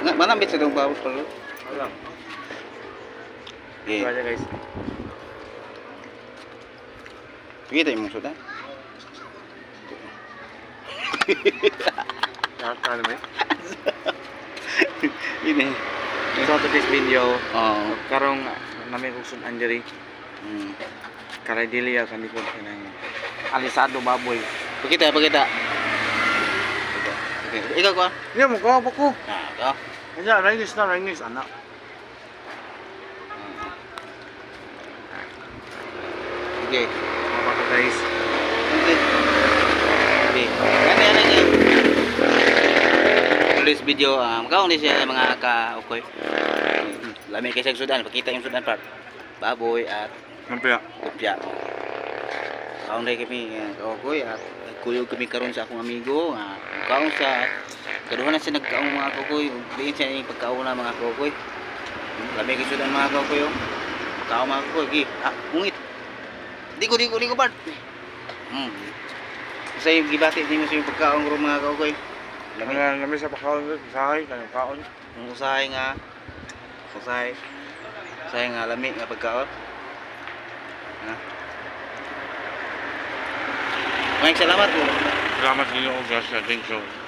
Nga manambit sa dong bawos pala. Wala. Okay. Ito aja guys. Kita yung sudah. Nakakala mo eh. Ini. So to this video, Oh. karong namin kong sun anjari. Hmm. Karay dili ya kan likod ka ng alisado baboy. Pakita, pakita. Okay. Ikaw ko. Iya mo ko ko. Ah, ikaw. Aja rainis na rainis anak. Okay. Apa ko guys? Okay. Okay. Gani lagi. Tulis video, makaon din siya mga ka-ukoy. Lami kay sa sudan, pakita yung sudan part. Baboy at Nampi ya. kopya. Kaon din kami ka-ukoy at kuyog kami karon sa akong amigo. Kaon sa kaduhan na siya nagkaong mga ka-ukoy. Diin siya yung pagkauna mga ka-ukoy. Lami kay sudan mga ka-ukoy. Kaon mga ka-ukoy. Gi, ungit. Di ko part. Kasi yung gibati din mo sa yung pagkaon ko mga ka-ukoy. Lami sa pakaon sahay kanang kaon. Ang usahay nga usahay nga lami nga pagkaon. Ha? Maraming salamat po. Salamat ninyo guys. Thank you.